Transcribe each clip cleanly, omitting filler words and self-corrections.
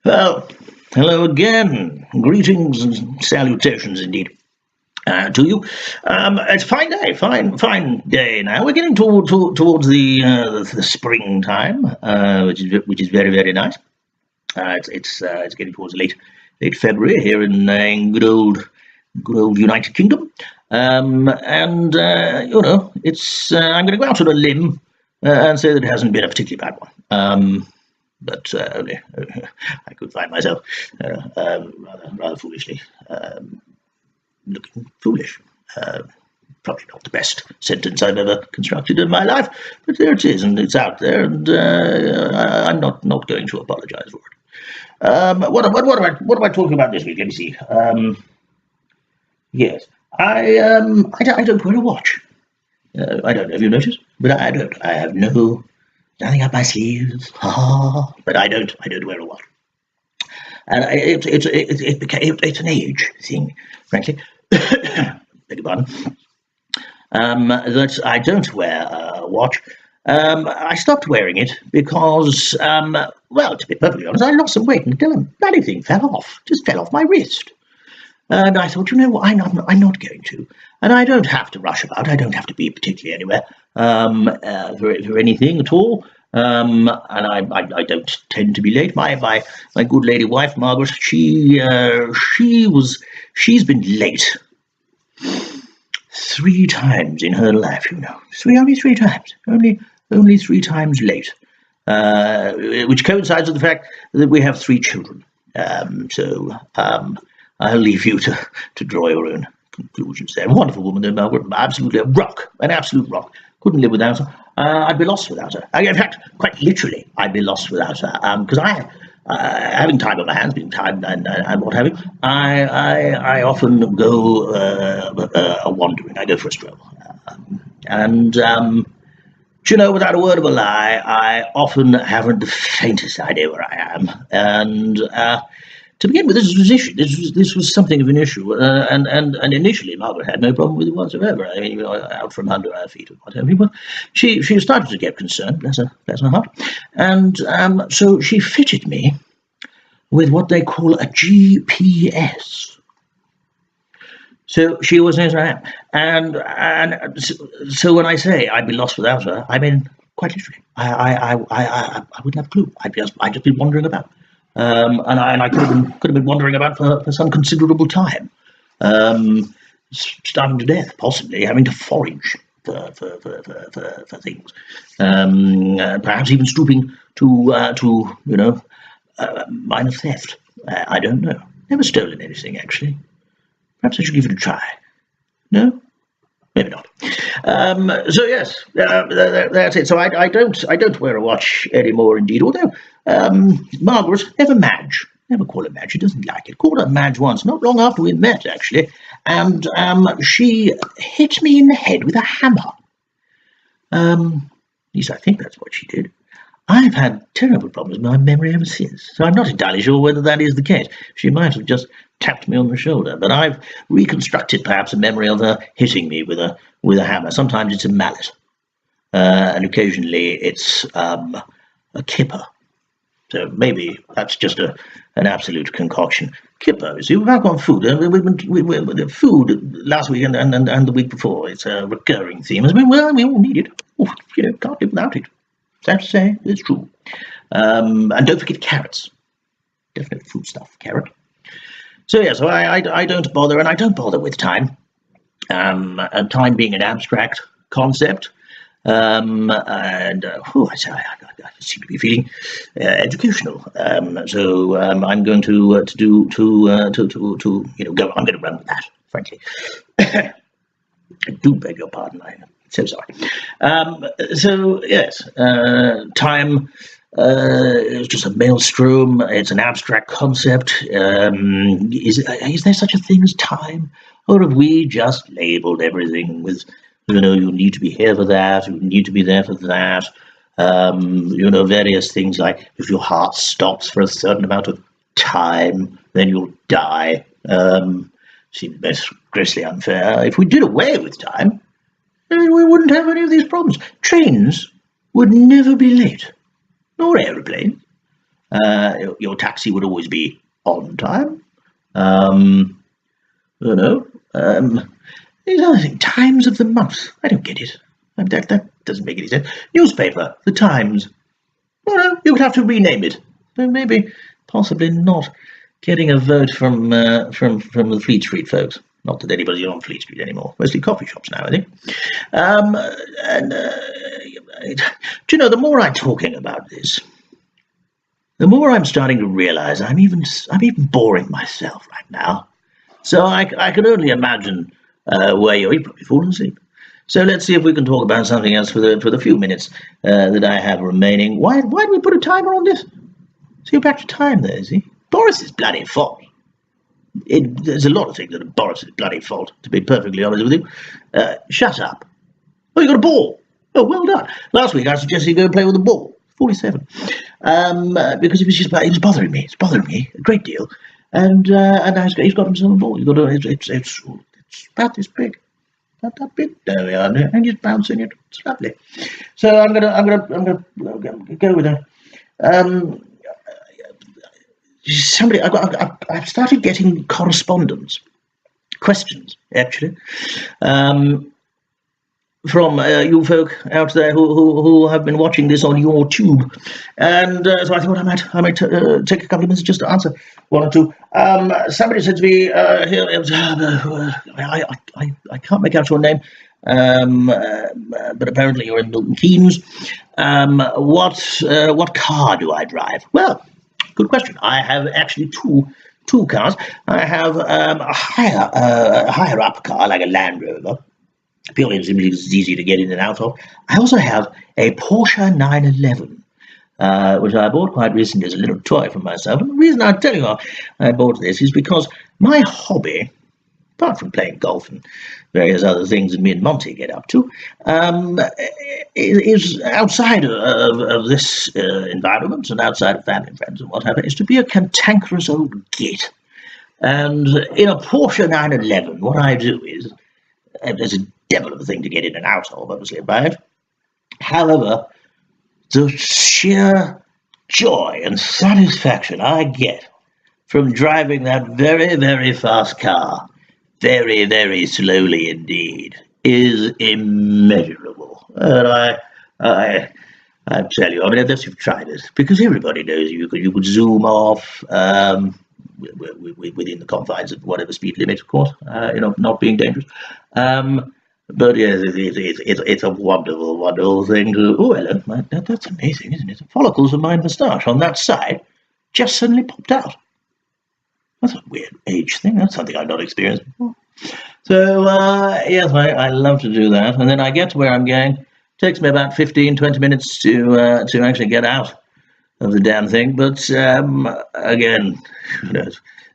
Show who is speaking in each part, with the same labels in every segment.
Speaker 1: Well, hello again. Greetings and salutations indeed to you. It's a fine day, fine day now. We're getting towards the springtime, which is very nice. It's getting towards late February here in good old United Kingdom, and it's I'm going to go out on a limb and say that it hasn't been a particularly bad one. But only I could find myself rather foolishly looking foolish. Probably not the best sentence I've ever constructed in my life, but there it is, and it's out there, and I'm not going to apologise for it. What am I talking about this week? Let me see. Yes, I don't wear a watch. I don't know if you noticed, but I don't. I have nothing up my sleeves. But I don't wear a watch, and it's an age thing, frankly. Beg your pardon. That I don't wear a watch. I stopped wearing it because, well, to be perfectly honest, I lost some weight and the bloody thing fell off. Just fell off my wrist. And I thought, what, I'm not going to. And I don't have to rush about. I don't have to be particularly anywhere for anything at all. And I don't tend to be late. My good lady wife, Margaret, she's been late 3 times in her life, only 3 times. Only 3 times late. Which coincides with the fact that we have 3 children. I'll leave you to draw your own conclusions there. Wonderful woman, though, Margaret. Absolutely a rock, an absolute rock. Couldn't live without her. I'd be lost without her. In fact, quite literally, I'd be lost without her. Because having time on my hands, being tired and what have you, I often go wandering. I go for a stroll. Without a word of a lie, I often haven't the faintest idea where I am. And to begin with, this was something of an issue, and initially Margaret had no problem with it whatsoever. I mean, out from under our feet or whatever. But she started to get concerned, bless her heart, and so she fitted me with what they call a GPS. So she always knows where I am, and so when I say I'd be lost without her, I mean quite literally. I wouldn't have a clue. I'd just be wandering about. And I could have been wandering about for some considerable time, starving to death, possibly having to forage for things, perhaps even stooping to minor theft. I don't know. Never stolen anything, actually. Perhaps I should give it a try. No. Maybe not. So yes, that's it. So I don't wear a watch anymore. Indeed, although Margaret, never Madge. Never call her Madge. She doesn't like it. Called her Madge once, not long after we met, actually, and she hit me in the head with a hammer. At least I think that's what she did. I've had terrible problems with my memory ever since, so I'm not entirely sure whether that is the case. She might have just tapped me on the shoulder, but I've reconstructed perhaps a memory of her hitting me with a hammer. Sometimes it's a mallet, and occasionally it's a kipper. So maybe that's just an absolute concoction. Kipper, you see, we're back on food. We food last week and the week before. It's a recurring theme. Well, we all need it. Can't live without it. Sad to say, it's true. And don't forget carrots. Definitely food stuff, carrot. So yeah, so I don't bother, and I don't bother with time. And time being an abstract concept. I seem to be feeling educational. So I'm going to go. I'm going to run with that, frankly. I do beg your pardon. I'm so sorry. So yes, time is just a maelstrom. It's an abstract concept. Is there such a thing as time, or have we just labelled everything with, you need to be here for that, you need to be there for that, various things like if your heart stops for a certain amount of time, then you'll die. Seems most grossly unfair. If we did away with time, we wouldn't have any of these problems. Trains would never be late, nor aeroplanes. Your taxi would always be on time. Um, you know, these other things, times of the month. I don't get it. That doesn't make any sense. Newspaper, the Times. Well, you would have to rename it. So maybe, possibly not getting a vote from the Fleet Street folks. Not that anybody's on Fleet Street anymore. Mostly coffee shops now, I think. Do you know, the more I'm talking about this, the more I'm starting to realise I'm even boring myself right now. So I can only imagine where you're probably falling asleep. So let's see if we can talk about something else for the few minutes that I have remaining. Why do we put a timer on this? So you're back to time there, is he? Boris's bloody fault. There's a lot of things that are Boris's bloody fault, to be perfectly honest with you. Shut up. Oh, you got a ball. Oh, well done. Last week I suggested you go play with the ball. 47. Because it was bothering me. It's bothering me a great deal. And now he's got himself a ball. It's about this big. Not that big. There we are, and just bouncing it. It's lovely. So I'm gonna go with her. Somebody, I've started getting correspondence, questions actually, from you folk out there who have been watching this on your tube, and so I thought I might take a couple of minutes just to answer one or two. Somebody said to me here, I can't make out your name, but apparently you're in Milton Keynes. What car do I drive? Well, good question. I have actually two cars. I have a higher up car like a Land Rover. Purely and simply because it's easy to get in and out of. I also have a Porsche 911, which I bought quite recently as a little toy for myself. And the reason I tell you I bought this is because my hobby, apart from playing golf and various other things that me and Monty get up to, is outside of this environment and outside of family and friends and whatever, is to be a cantankerous old git. And in a Porsche 911, what I do is, there's a devil of a thing to get in and out of, obviously, by it. However, the sheer joy and satisfaction I get from driving that very, very fast car, very, very slowly indeed, is immeasurable. And I tell you, I mean, unless you've tried it, because everybody knows you could zoom off within the confines of whatever speed limit, of course, not being dangerous. But yes, it's a wonderful, wonderful thing to. Oh, hello, that's amazing, isn't it? The follicles of my moustache on that side just suddenly popped out. That's a weird age thing. That's something I've not experienced before. So yes, I love to do that, and then I get to where I'm going. It takes me about 15-20 minutes to actually get out of the damn thing. But again,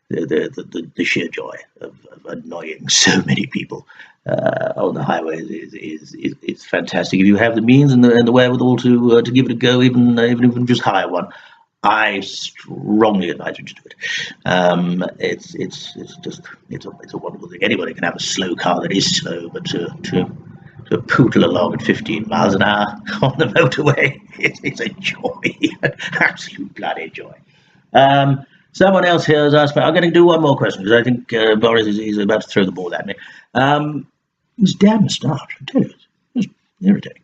Speaker 1: the sheer joy of annoying so many people on the highways is fantastic. If you have the means and the wherewithal to give it a go, even if you just hire one, I strongly advise you to do it. It's a wonderful thing. Anybody can have a slow car that is slow, but to pootle along at 15 miles an hour on the motorway, it's a joy, absolute bloody joy. Someone else here has asked me. I'm going to do one more question because I think Boris is about to throw the ball at me. This damn moustache, I tell you, it's irritating.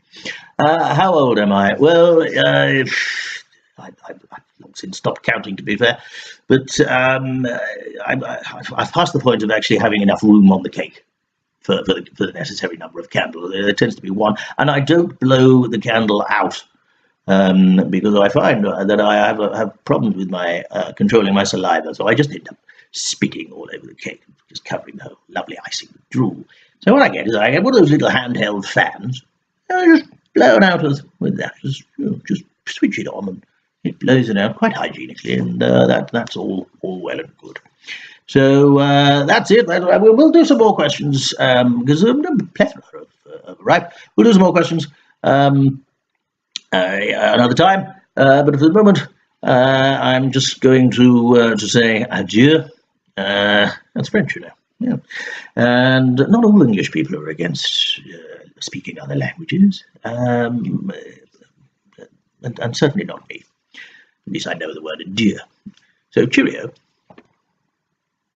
Speaker 1: How old am I? Well, I've long since stopped counting, to be fair, but I've passed the point of actually having enough room on the cake for the necessary number of candles. There tends to be one, and I don't blow the candle out because I find that I have problems with my controlling my saliva, so I just end up spitting all over the cake, just covering the whole lovely icing with drool. So what I get is I get one of those little handheld fans, and I just blow it out with that. Just switch it on, and it blows it out quite hygienically, and that's all well and good. So that's it. We'll do some more questions because there's a plethora of right. We'll do some more questions another time. But for the moment, I'm just going to say adieu. That's French, you know. Yeah. And not all English people are against speaking other languages, and certainly not me. At least I know the word adieu. So cheerio.